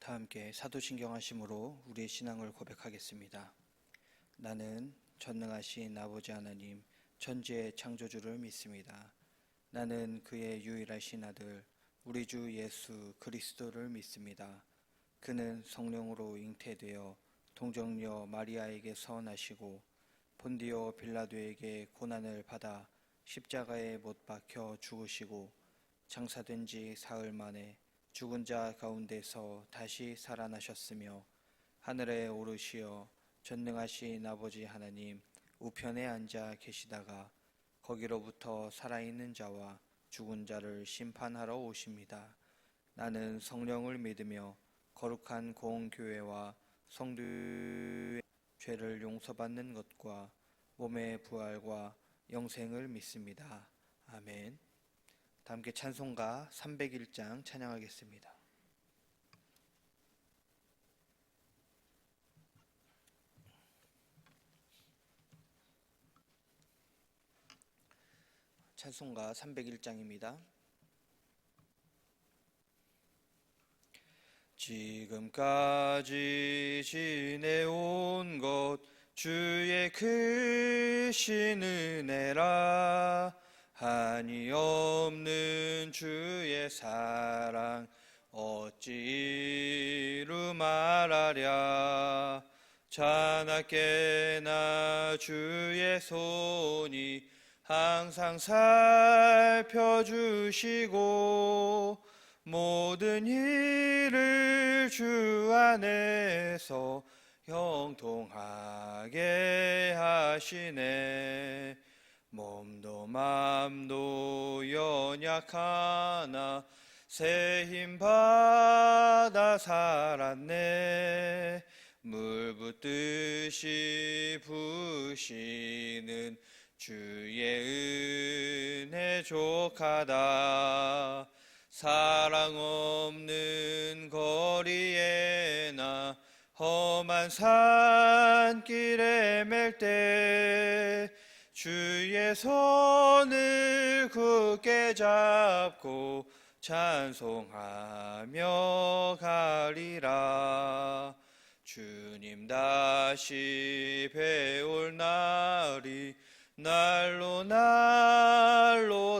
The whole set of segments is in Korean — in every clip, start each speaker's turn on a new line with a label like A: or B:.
A: 다 함께 사도신경 하심으로 우리의 신앙을 고백하겠습니다. 나는 전능하신 아버지 하나님 천지의 창조주를 믿습니다. 나는 그의 유일하신 아들 우리 주 예수 그리스도를 믿습니다. 그는 성령으로 잉태되어 동정녀 마리아에게 서원하시고 본디오 빌라도에게 고난을 받아 십자가에 못 박혀 죽으시고 장사된 지 사흘 만에 죽은 자 가운데서 다시 살아나셨으며 하늘에 오르시어 전능하신 아버지 하나님 우편에 앉아 계시다가 거기로부터 살아있는 자와 죽은 자를 심판하러 오십니다. 나는 성령을 믿으며 거룩한 공교회와 성도의 죄를 용서받는 것과 몸의 부활과 영생을 믿습니다. 아멘. 다 함께 찬송가 301장 찬양하겠습니다. 찬송가 301장입니다. 지금까지 지내온 것 주의 크신 은혜라. 한이 없는 주의 사랑 어찌 이루 말하랴. 자나깨나 주의 손이 항상 살펴주시고 모든 일을 주 안에서 형통하게 하시네. 몸도 맘도 연약하나 새 힘 받아 살았네. 물 붓듯이 부으시는 주의 은혜 족하다. 사랑 없는 거리에나 험한 산길에 맬 때 주의 손을 굳게 잡고 찬송하며 가리라. 주님 다시 배올 날이 날로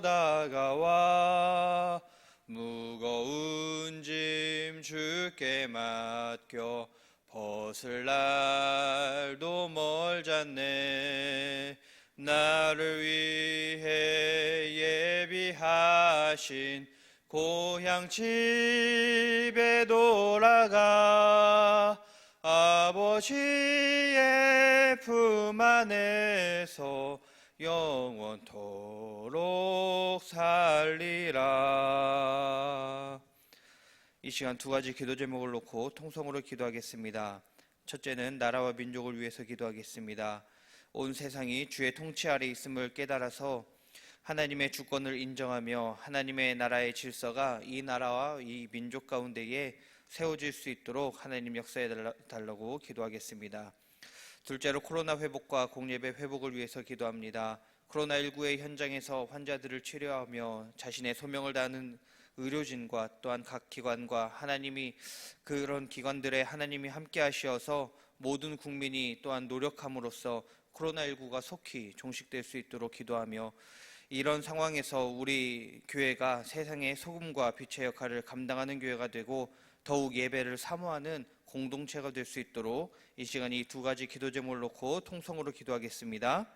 A: 다가와 무거운 짐 주께 맡겨 벗을 날도 멀잖네. 나를 위해 예비하신 고향 집에 돌아가 아버지의 품 안에서 영원토록 살리라. 이 시간 두 가지 기도 제목을 놓고 통성으로 기도하겠습니다. 첫째는 나라와 민족을 위해서 기도하겠습니다. 온 세상이 주의 통치 아래 있음을 깨달아서 하나님의 주권을 인정하며 하나님의 나라의 질서가 이 나라와 이 민족 가운데에 세워질 수 있도록 하나님 역사해 달라고 기도하겠습니다. 둘째로 코로나 회복과 공예배 회복을 위해서 기도합니다. 코로나19의 현장에서 환자들을 치료하며 자신의 소명을 다하는 의료진과 또한 각 기관과 하나님이 그런 기관들에 하나님이 함께 하시어서 모든 국민이 또한 노력함으로써 코로나19가 속히 종식될 수 있도록 기도하며 이런 상황에서 우리 교회가 세상의 소금과 빛의 역할을 감당하는 교회가 되고 더욱 예배를 사모하는 공동체가 될 수 있도록 이 시간 이 두 가지 기도 제목을 놓고 통성으로 기도하겠습니다.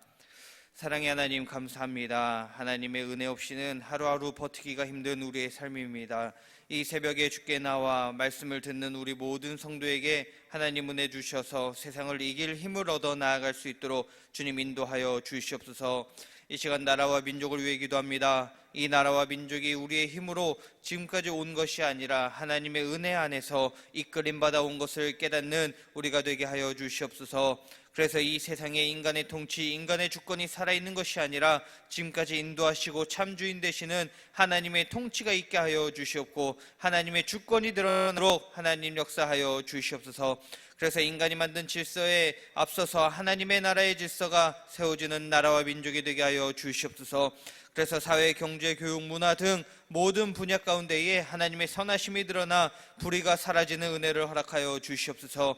A: 사랑의 하나님 감사합니다. 하나님의 은혜 없이는 하루하루 버티기가 힘든 우리의 삶입니다. 이 새벽에 주께 나와 말씀을 듣는 우리 모든 성도에게 하나님 은혜 주셔서 세상을 이길 힘을 얻어 나아갈 수 있도록 주님 인도하여 주시옵소서. 이 시간 나라와 민족을 위해 기도합니다. 이 나라와 민족이 우리의 힘으로 지금까지 온 것이 아니라 하나님의 은혜 안에서 이끌림받아 온 것을 깨닫는 우리가 되게 하여 주시옵소서. 그래서 이 세상에 인간의 통치, 인간의 주권이 살아있는 것이 아니라 지금까지 인도하시고 참주인 되시는 하나님의 통치가 있게 하여 주시옵고 하나님의 주권이 드러나도록 하나님 역사하여 주시옵소서. 그래서 인간이 만든 질서에 앞서서 하나님의 나라의 질서가 세워지는 나라와 민족이 되게 하여 주시옵소서. 그래서 사회, 경제, 교육, 문화 등 모든 분야 가운데에 하나님의 선하심이 드러나 불의가 사라지는 은혜를 허락하여 주시옵소서.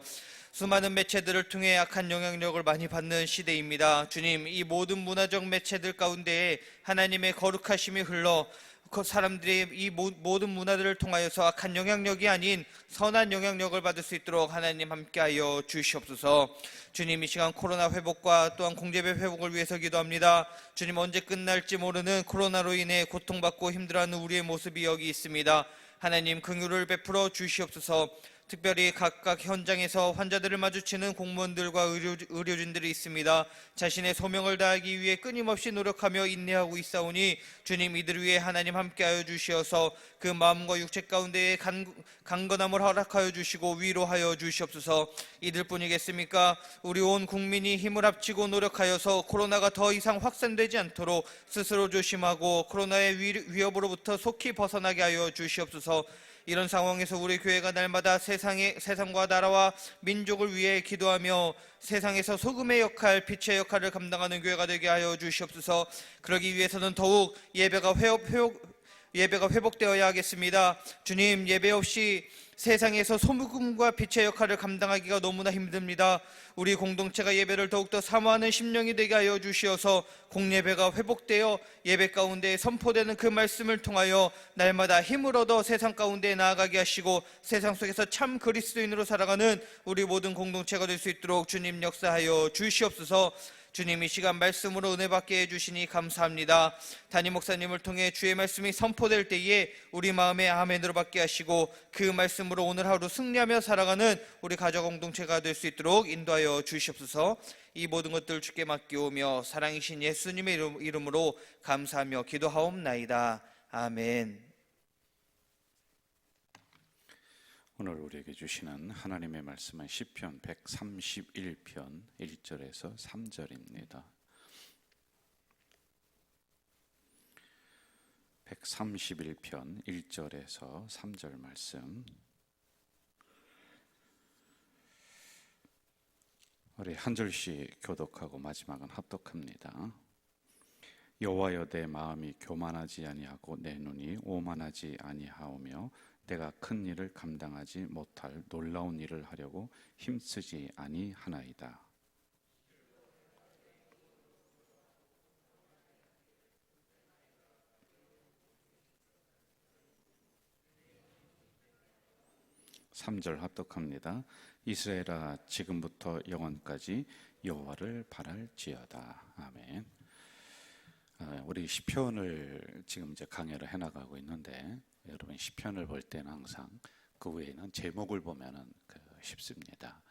A: 수많은 매체들을 통해 악한 영향력을 많이 받는 시대입니다. 주님, 이 모든 문화적 매체들 가운데에 하나님의 거룩하심이 흘러 사람들이 이 모든 문화들을 통하여서 악한 영향력이 아닌 선한 영향력을 받을 수 있도록 하나님 함께하여 주시옵소서. 주님, 이 시간 코로나 회복과 또한 공재배 회복을 위해서 기도합니다. 주님, 언제 끝날지 모르는 코로나로 인해 고통받고 힘들어하는 우리의 모습이 여기 있습니다. 하나님, 긍휼을 베풀어 주시옵소서. 특별히 각각 현장에서 환자들을 마주치는 공무원들과 의료진들이 있습니다. 자신의 소명을 다하기 위해 끊임없이 노력하며 인내하고 있사오니 주님, 이들을 위해 하나님 함께하여 주시어서 그 마음과 육체 가운데에 강건함을 허락하여 주시고 위로하여 주시옵소서. 이들뿐이겠습니까? 우리 온 국민이 힘을 합치고 노력하여서 코로나가 더 이상 확산되지 않도록 스스로 조심하고 코로나의 위협으로부터 속히 벗어나게 하여 주시옵소서. 이런 상황에서 우리 교회가 날마다 세상과 나라와 민족을 위해 기도하며 세상에서 소금의 역할, 빛의 역할을 감당하는 교회가 되게 하여 주시옵소서. 그러기 위해서는 더욱 예배가 회복되어야 하겠습니다. 주님, 예배 없이 세상에서 소금과 빛의 역할을 감당하기가 너무나 힘듭니다. 우리 공동체가 예배를 더욱더 사모하는 심령이 되게 하여 주시어서 공예배가 회복되어 예배 가운데 선포되는 그 말씀을 통하여 날마다 힘을 얻어 세상 가운데 나아가게 하시고 세상 속에서 참 그리스도인으로 살아가는 우리 모든 공동체가 될 수 있도록 주님 역사하여 주시옵소서. 주님, 이 시간 말씀으로 은혜 받게 해주시니 감사합니다. 담임 목사님을 통해 주의 말씀이 선포될 때에 우리 마음에 아멘으로 받게 하시고 그 말씀으로 오늘 하루 승리하며 살아가는 우리 가족 공동체가 될 수 있도록 인도하여 주시옵소서. 이 모든 것들 주께 맡기오며 사랑이신 예수님의 이름으로 감사하며 기도하옵나이다. 아멘.
B: 오늘 우리에게 주시는 하나님의 말씀은 시편 131편 1절에서 3절입니다. 131편 1절에서 3절 말씀, 우리 한 절씩 교독하고 마지막은 합독합니다. 여호와여, 내 마음이 교만하지 아니하고 내 눈이 오만하지 아니하오며 내가 큰 일을 감당하지 못할 놀라운 일을 하려고 힘쓰지 아니하나이다. 삼 절 합독합니다. 이스라엘아, 지금부터 영원까지 여호와를 바랄지어다. 아멘. 우리 시편을 지금 이제 강해를 해나가고 있는데, 여러분 시편을 볼 때는 항상 그 외에는 제목을 보면은 쉽습니다.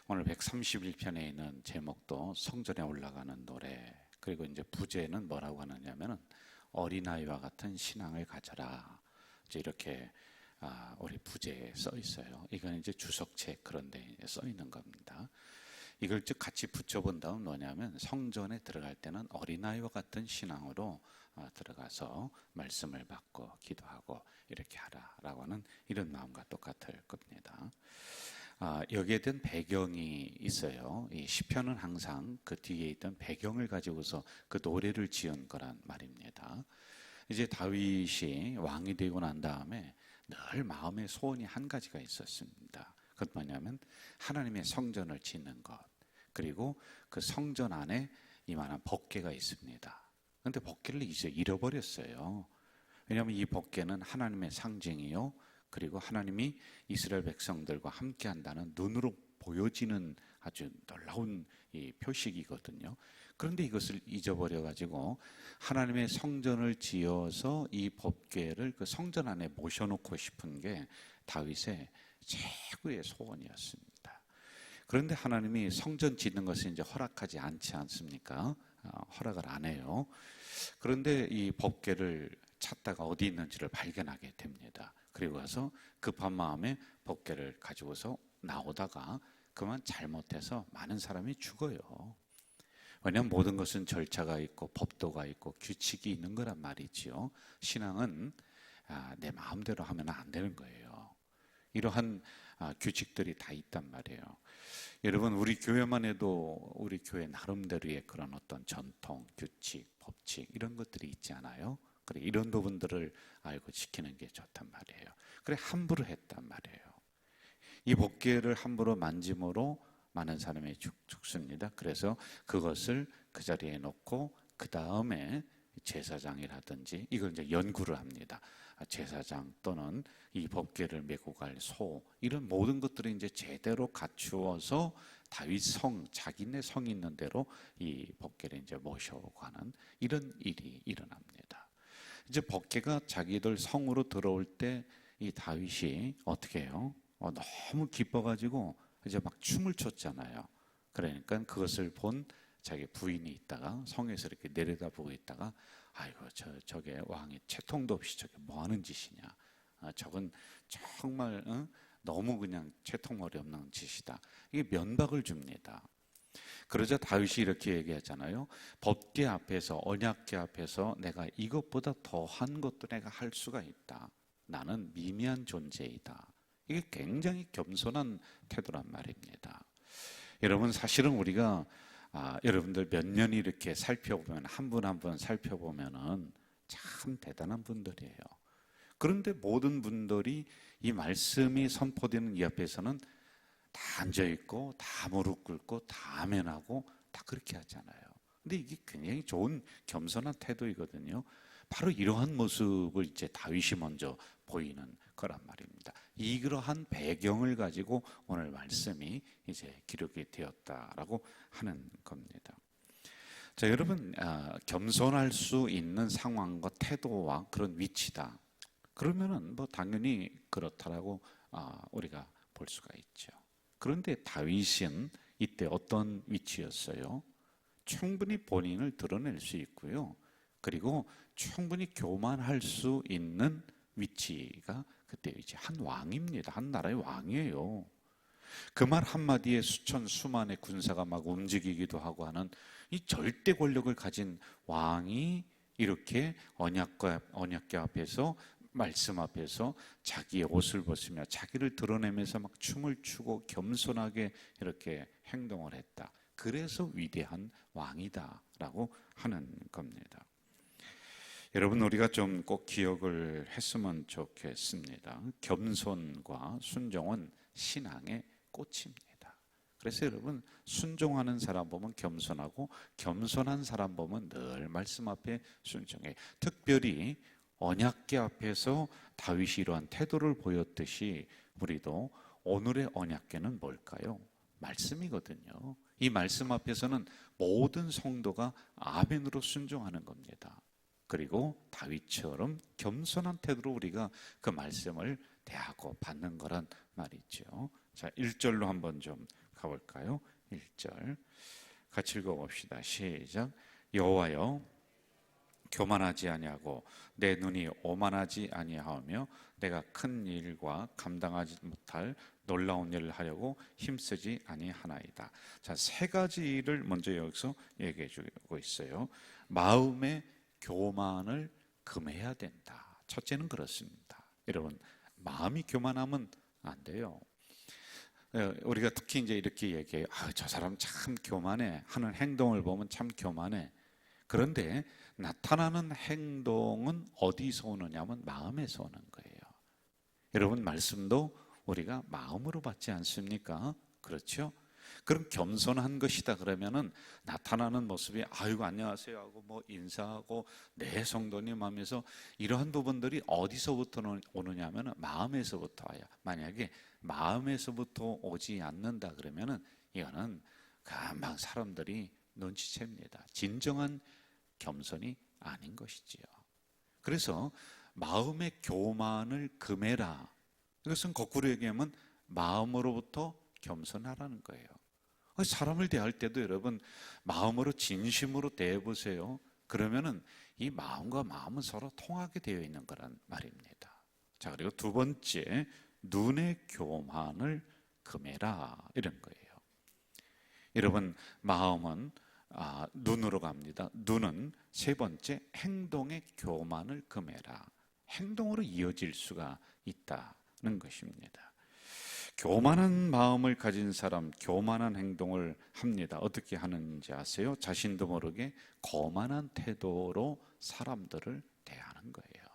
B: 오늘 131편에 있는 제목도 성전에 올라가는 노래, 그리고 이제 부제는 뭐라고 하느냐면은 어린아이와 같은 신앙을 가져라. 이제 이렇게 우리 부제에 써 있어요. 이건 이제 주석책 그런 데 써 있는 겁니다. 이걸 즉 같이 붙여본다면 뭐냐면 성전에 들어갈 때는 어린아이와 같은 신앙으로 들어가서 말씀을 받고 기도하고 이렇게 하라라고 하는 이런 마음과 똑같을 겁니다. 여기에 대한 배경이 있어요. 이 시편은 항상 그 뒤에 있던 배경을 가지고서 그 노래를 지은 거란 말입니다. 이제 다윗이 왕이 되고 난 다음에 늘 마음의 소원이 한 가지가 있었습니다. 그것 뭐냐면 하나님의 성전을 짓는 것, 그리고 그 성전 안에 이만한 법궤가 있습니다. 그런데 법궤를 이제 잃어버렸어요. 왜냐하면 이 법궤는 하나님의 상징이요, 그리고 하나님이 이스라엘 백성들과 함께 한다는 눈으로 보여지는 아주 놀라운 이 표식이거든요. 그런데 이것을 잊어버려 가지고 하나님의 성전을 지어서 이 법궤를 그 성전 안에 모셔놓고 싶은 게 다윗의 최고의 소원이었습니다. 그런데 하나님이 성전 짓는 것을 이제 허락하지 않지 않습니까? 허락을 안 해요. 그런데 이 법궤를 찾다가 어디 있는지를 발견하게 됩니다. 그리고 와서 급한 마음에 법궤를 가지고서 나오다가 그만 잘못해서 많은 사람이 죽어요. 왜냐하면 모든 것은 절차가 있고 법도가 있고 규칙이 있는 거란 말이지요. 신앙은 내 마음대로 하면 안 되는 거예요. 이러한 규칙들이 다 있단 말이에요. 여러분, 우리 교회만 해도 우리 교회 나름대로의 그런 어떤 전통, 규칙, 법칙 이런 것들이 있지 않아요? 그래, 이런 부분들을 알고 지키는 게 좋단 말이에요. 그래, 함부로 했단 말이에요. 이 법궤를 함부로 만짐으로 많은 사람이 죽습니다. 그래서 그것을 그 자리에 놓고 그 다음에 제사장이라든지 이걸 이제 연구를 합니다. 제사장 또는 이 법궤를 메고 갈 소, 이런 모든 것들을 이제 제대로 갖추어서 다윗 성, 자기네 성이 있는 대로 이 법궤를 이제 모셔가는 이런 일이 일어납니다. 이제 법궤가 자기들 성으로 들어올 때 이 다윗이 어떻게 해요? 너무 기뻐가지고 이제 막 춤을 췄잖아요. 그러니까 그것을 본 자기 부인이 있다가 성에서 이렇게 내려다보고 있다가, 아이고 저게 왕이 채통도 없이 저게 뭐 하는 짓이냐, 저건 정말 너무 그냥 채통머리 없는 짓이다. 이게 면박을 줍니다. 그러자 다윗이 이렇게 얘기하잖아요. 법궤 앞에서, 언약궤 앞에서 내가 이것보다 더한 것도 내가 할 수가 있다. 나는 미미한 존재이다. 이게 굉장히 겸손한 태도란 말입니다. 여러분, 사실은 우리가 여러분들 몇 년 이렇게 살펴보면, 한 분 한 분 살펴보면은 참 대단한 분들이에요. 그런데 모든 분들이 이 말씀이 선포되는 이 앞에서는 다 앉아있고, 다 무릎 꿇고, 다 아멘하고, 다 그렇게 하잖아요. 근데 이게 굉장히 좋은 겸손한 태도이거든요. 바로 이러한 모습을 이제 다윗이 먼저 보이는 거란 말입니다. 이러한 배경을 가지고 오늘 말씀이 이제 기록이 되었다라고 하는 겁니다. 자, 여러분, 겸손할 수 있는 상황과 태도와 그런 위치다. 그러면은 뭐 당연히 그렇다라고 우리가 볼 수가 있죠. 그런데 다윗은 이때 어떤 위치였어요? 충분히 본인을 드러낼 수 있고요. 그리고 충분히 교만할 수 있는 위치가 그때 이제 한 왕입니다. 한 나라의 왕이에요. 그 말 한마디에 수천 수만의 군사가 막 움직이기도 하고 하는 이 절대 권력을 가진 왕이 이렇게 언약궤 앞에서, 말씀 앞에서 자기의 옷을 벗으며 자기를 드러내면서 막 춤을 추고 겸손하게 이렇게 행동을 했다. 그래서 위대한 왕이다라고 하는 겁니다. 여러분, 우리가 좀 꼭 기억을 했으면 좋겠습니다. 겸손과 순종은 신앙의 꽃입니다. 그래서 여러분, 순종하는 사람 보면 겸손하고, 겸손한 사람 보면 늘 말씀 앞에 순종해. 특별히 언약궤 앞에서 다윗이 이러한 태도를 보였듯이 우리도 오늘의 언약궤는 뭘까요? 말씀이거든요. 이 말씀 앞에서는 모든 성도가 아멘으로 순종하는 겁니다. 그리고 다윗처럼 겸손한 태도로 우리가 그 말씀을 대하고 받는 거란 말이죠. 자, 1절로 한번 좀 가볼까요? 1절 같이 읽어봅시다. 시작. 여호와여, 교만하지 아니하고 내 눈이 오만하지 아니하며 내가 큰 일과 감당하지 못할 놀라운 일을 하려고 힘쓰지 아니하나이다. 자, 세 가지 일을 먼저 여기서 얘기해 주고 있어요. 마음의 교만을 금해야 된다. 첫째는 그렇습니다. 여러분, 마음이 교만하면 안 돼요. 우리가 특히 이제 이렇게 얘기해요. 저 사람 참 교만해. 하는 행동을 보면 참 교만해. 그런데 나타나는 행동은 어디서 오느냐면 마음에서 오는 거예요. 여러분, 말씀도 우리가 마음으로 받지 않습니까? 그렇죠? 그럼 겸손한 것이다 그러면은 나타나는 모습이 아이고 안녕하세요 하고 뭐 인사하고 네 성도님 하면서 이러한 부분들이 어디서부터 오느냐면 마음에서부터 와요. 만약에 마음에서부터 오지 않는다 그러면은 이거는 금방 사람들이 눈치챕니다. 진정한 겸손이 아닌 것이지요. 그래서 마음의 교만을 금해라. 이것은 거꾸로 얘기하면 마음으로부터 겸손하라는 거예요. 사람을 대할 때도 여러분 마음으로 진심으로 대해보세요. 그러면은 이 마음과 마음은 서로 통하게 되어 있는 거란 말입니다. 자, 그리고 두 번째, 눈의 교만을 금해라 이런 거예요. 여러분, 마음은 눈으로 갑니다. 눈은 세 번째, 행동의 교만을 금해라. 행동으로 이어질 수가 있다는 것입니다. 교만한 마음을 가진 사람, 교만한 행동을 합니다. 어떻게 하는지 아세요? 자신도 모르게 거만한 태도로 사람들을 대하는 거예요.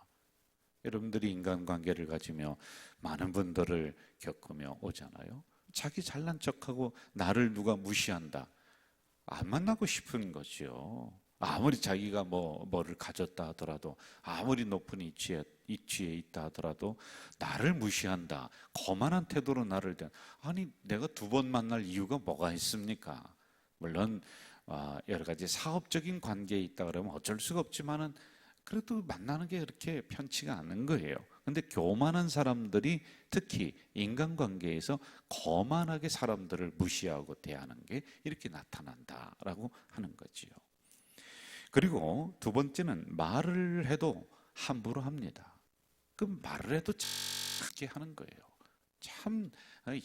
B: 여러분들이 인간관계를 가지며 많은 분들을 겪으며 오잖아요. 자기 잘난 척하고 나를 누가 무시한다. 안 만나고 싶은 거죠. 아무리 자기가 뭐를 가졌다 하더라도, 아무리 높은 위치에 있다 하더라도 나를 무시한다, 거만한 태도로 나를 아니 내가 두 번 만날 이유가 뭐가 있습니까? 물론 여러 가지 사업적인 관계에 있다 그러면 어쩔 수가 없지만은 그래도 만나는 게 그렇게 편치가 않은 거예요. 근데 교만한 사람들이 특히 인간관계에서 거만하게 사람들을 무시하고 대하는 게 이렇게 나타난다라고 하는 거지요. 그리고 두 번째는 말을 해도 함부로 합니다. 그 말을 해도 작게 하는 거예요. 참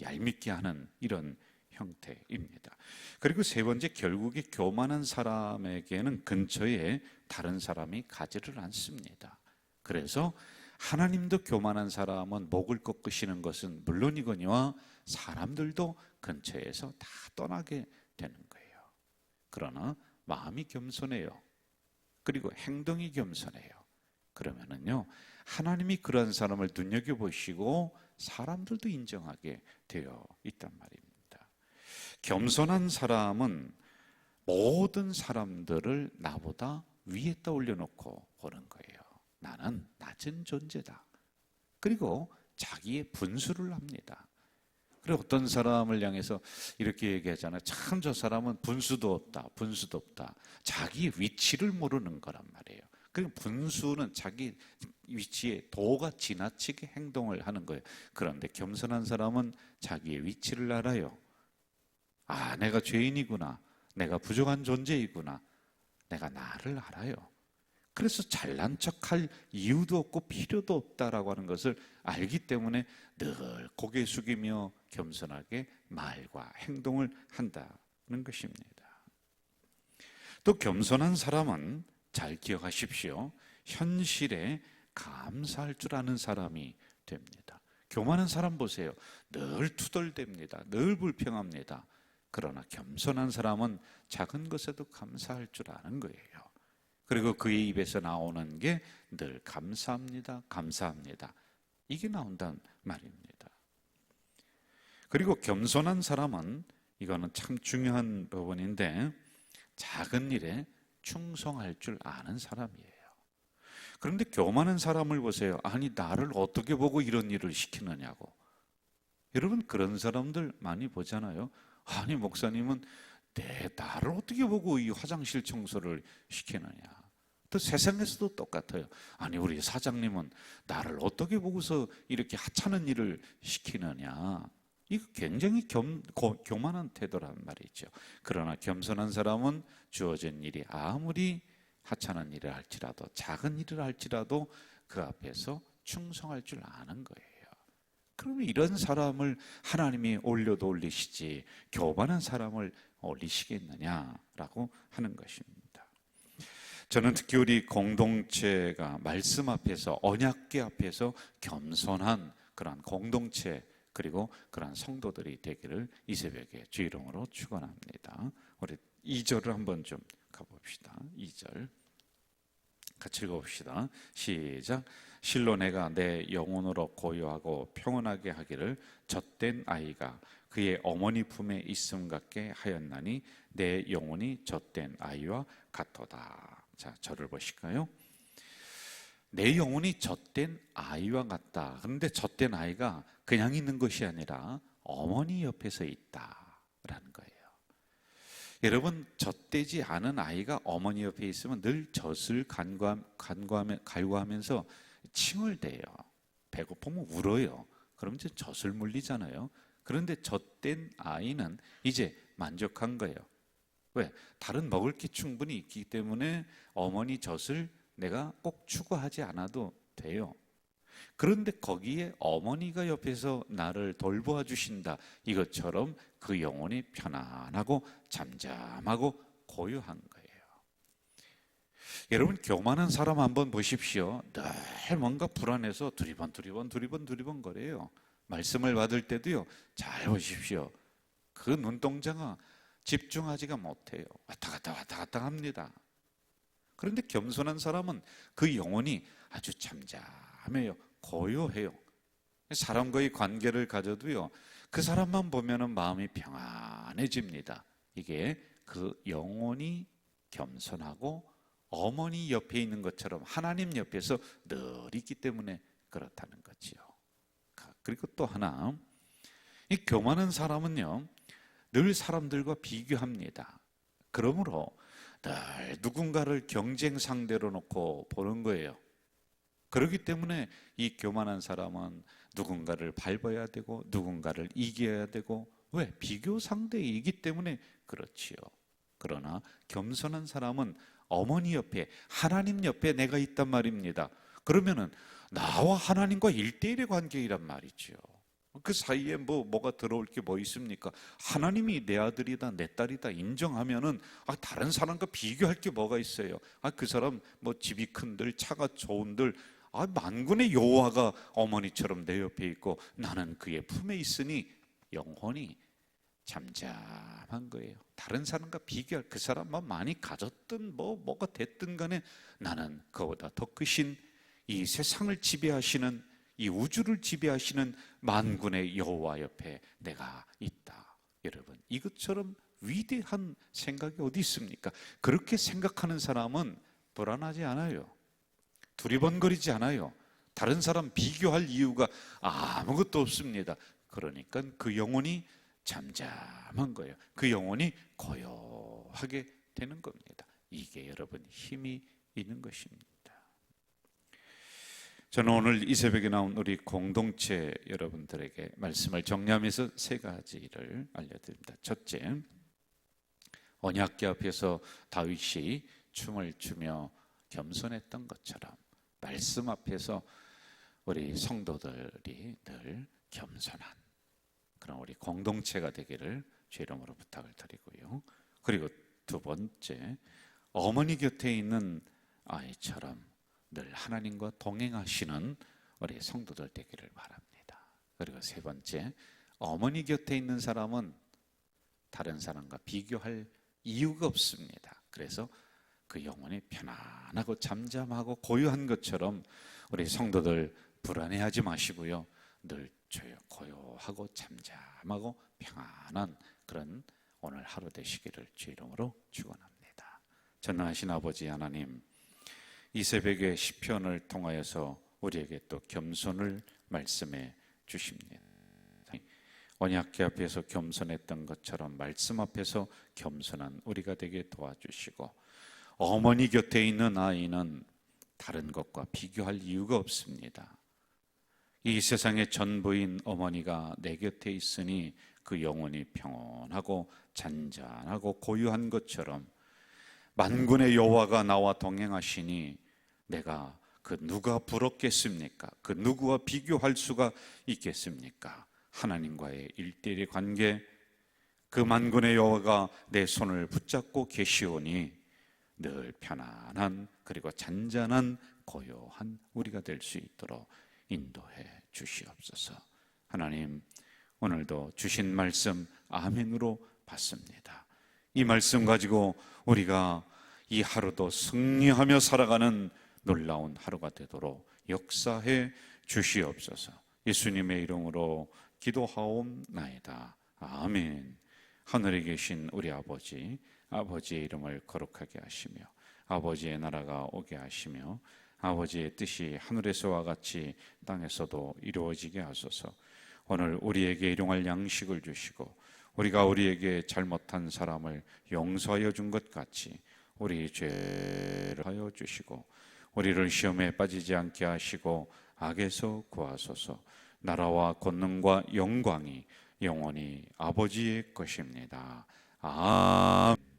B: 얄밉게 하는 이런 형태입니다. 그리고 세 번째, 결국에 교만한 사람에게는 근처에 다른 사람이 가지를 않습니다. 그래서 하나님도 교만한 사람은 목을 꺾으시는 것은 물론이거니와 사람들도 근처에서 다 떠나게 되는 거예요. 그러나 마음이 겸손해요. 그리고 행동이 겸손해요. 그러면은요, 하나님이 그런 사람을 눈여겨보시고 사람들도 인정하게 되어 있단 말입니다. 겸손한 사람은 모든 사람들을 나보다 위에다 올려놓고 보는 거예요. 나는 낮은 존재다. 그리고 자기의 분수를 합니다. 그리고 어떤 사람을 향해서 이렇게 얘기하잖아요. 참 저 사람은 분수도 없다. 자기 위치를 모르는 거란 말이에요. 그리고 분수는 자기 위치에 도가 지나치게 행동을 하는 거예요. 그런데 겸손한 사람은 자기의 위치를 알아요. 아, 내가 죄인이구나. 내가 부족한 존재이구나. 내가 나를 알아요. 그래서 잘난 척할 이유도 없고 필요도 없다라고 하는 것을 알기 때문에 늘 고개 숙이며 겸손하게 말과 행동을 한다는 것입니다. 또 겸손한 사람은 잘 기억하십시오. 현실에 감사할 줄 아는 사람이 됩니다. 교만한 사람 보세요. 늘 투덜댑니다. 늘 불평합니다. 그러나 겸손한 사람은 작은 것에도 감사할 줄 아는 거예요. 그리고 그의 입에서 나오는 게 늘 감사합니다. 이게 나온단 말입니다. 그리고 겸손한 사람은, 이거는 참 중요한 부분인데, 작은 일에 충성할 줄 아는 사람이에요. 그런데 교만한 사람을 보세요. 아니 나를 어떻게 보고 이런 일을 시키느냐고. 여러분 그런 사람들 많이 보잖아요. 아니 목사님은 나를 어떻게 보고 이 화장실 청소를 시키느냐. 또 세상에서도 똑같아요. 아니 우리 사장님은 나를 어떻게 보고서 이렇게 하찮은 일을 시키느냐. 이거 굉장히 교만한 태도란 말이죠. 그러나 겸손한 사람은 주어진 일이 아무리 하찮은 일을 할지라도, 작은 일을 할지라도 그 앞에서 충성할 줄 아는 거예요. 그러면 이런 사람을 하나님이 올려도 올리시지 교만한 사람을 올리시겠느냐라고 하는 것입니다. 저는 특히 우리 공동체가 말씀 앞에서, 언약궤 앞에서 겸손한 그런 공동체, 그리고 그런 성도들이 되기를 이 새벽에 주 이름으로 축원합니다. 우리 2절을 한번 좀 가봅시다. 2절 같이 읽어봅시다. 시작. 실로 내가 내 영혼으로 고요하고 평온하게 하기를 젖된 아이가 그의 어머니 품에 있음 같게 하였나니 내 영혼이 젖된 아이와 같도다. 자, 저를 보실까요? 내 영혼이 젖된 아이와 같다. 그런데 젖된 아이가 그냥 있는 것이 아니라 어머니 옆에서 있다라는 거예요. 여러분, 젖되지 않은 아이가 어머니 옆에 있으면 늘 젖을 갈구하면서 칭얼대요. 배고프면 울어요. 그럼 이제 젖을 물리잖아요. 그런데 젖된 아이는 이제 만족한 거예요. 왜? 다른 먹을 게 충분히 있기 때문에 어머니 젖을 내가 꼭 추구하지 않아도 돼요. 그런데 거기에 어머니가 옆에서 나를 돌보아 주신다. 이것처럼 그 영혼이 편안하고 잠잠하고 고요한 거예요. 여러분 교만한 사람 한번 보십시오. 늘 뭔가 불안해서 두리번 거려요. 말씀을 받을 때도요, 잘 보십시오. 그 눈동자가 집중하지가 못해요. 왔다 갔다 합니다. 그런데 겸손한 사람은 그 영혼이 아주 잠잠해요. 고요해요. 사람과의 관계를 가져도요, 그 사람만 보면은 마음이 평안해집니다. 이게 그 영혼이 겸손하고 어머니 옆에 있는 것처럼 하나님 옆에서 늘 있기 때문에 그렇다는 거지요. 그리고 또 하나, 이 교만한 사람은요, 늘 사람들과 비교합니다. 그러므로 늘 누군가를 경쟁 상대로 놓고 보는 거예요. 그렇기 때문에 이 교만한 사람은 누군가를 밟아야 되고 누군가를 이겨야 되고, 왜? 비교 상대이기 때문에 그렇지요. 그러나 겸손한 사람은 어머니 옆에, 하나님 옆에 내가 있단 말입니다. 그러면은 나와 하나님과 1대1의 관계이란 말이죠. 그 사이에 뭐가 들어올 게 뭐 있습니까? 하나님이 내 아들이다, 내 딸이다 인정하면은 다른 사람과 비교할 게 뭐가 있어요? 그 사람 뭐 집이 큰들, 차가 좋은들, 만군의 여호와가 어머니처럼 내 옆에 있고 나는 그의 품에 있으니 영혼이 잠잠한 거예요. 다른 사람과 비교할, 그 사람만 많이 가졌든 뭐가 됐든 간에 나는 그보다 더 크신 이 세상을 지배하시는, 이 우주를 지배하시는 만군의 여호와 옆에 내가 있다. 여러분, 이것처럼 위대한 생각이 어디 있습니까? 그렇게 생각하는 사람은 불안하지 않아요. 두리번거리지 않아요. 다른 사람 비교할 이유가 아무것도 없습니다. 그러니까 그 영혼이 잠잠한 거예요. 그 영혼이 고요하게 되는 겁니다. 이게 여러분 힘이 있는 것입니다. 저는 오늘 이 새벽에 나온 우리 공동체 여러분들에게 말씀을 정리하면서 세 가지를 알려드립니다. 첫째, 언약궤 앞에서 다윗이 춤을 추며 겸손했던 것처럼 말씀 앞에서 우리 성도들이 늘 겸손한 그런 우리 공동체가 되기를 주 이름으로 부탁을 드리고요. 그리고 두 번째, 어머니 곁에 있는 아이처럼 늘 하나님과 동행하시는 우리 성도들 되기를 바랍니다. 그리고 세 번째, 어머니 곁에 있는 사람은 다른 사람과 비교할 이유가 없습니다. 그래서 그 영혼이 편안하고 잠잠하고 고요한 것처럼 우리 성도들 불안해하지 마시고요. 늘 고요하고 잠잠하고 평안한 그런 오늘 하루 되시기를 주 이름으로 축원합니다. 전능하신 아버지 하나님, 이 새벽에 시편을 통하여서 우리에게 또 겸손을 말씀해 주십니다. 언약궤 앞에서 겸손했던 것처럼 말씀 앞에서 겸손한 우리가 되게 도와주시고, 어머니 곁에 있는 아이는 다른 것과 비교할 이유가 없습니다. 이 세상의 전부인 어머니가 내 곁에 있으니 그 영혼이 평온하고 잔잔하고 고요한 것처럼 만군의 여호와가 나와 동행하시니 내가 그 누가 부럽겠습니까? 그 누구와 비교할 수가 있겠습니까? 하나님과의 1대1의 관계, 그 만군의 여호와가 내 손을 붙잡고 계시오니 늘 편안한 그리고 잔잔한 고요한 우리가 될 수 있도록 인도해 주시옵소서. 하나님, 오늘도 주신 말씀 아멘으로 받습니다. 이 말씀 가지고 우리가 이 하루도 승리하며 살아가는 놀라운 하루가 되도록 역사해 주시옵소서. 예수님의 이름으로 기도하옵나이다. 아멘. 하늘에 계신 우리 아버지, 아버지의 이름을 거룩하게 하시며 아버지의 나라가 오게 하시며 아버지의 뜻이 하늘에서와 같이 땅에서도 이루어지게 하소서. 오늘 우리에게 일용할 양식을 주시고 우리가 우리에게 잘못한 사람을 용서하여 준 것 같이 우리 죄를 하여 주시고 우리를 시험에 빠지지 않게 하시고 악에서 구하소서. 나라와 권능과 영광이 영원히 아버지의 것입니다. 아멘.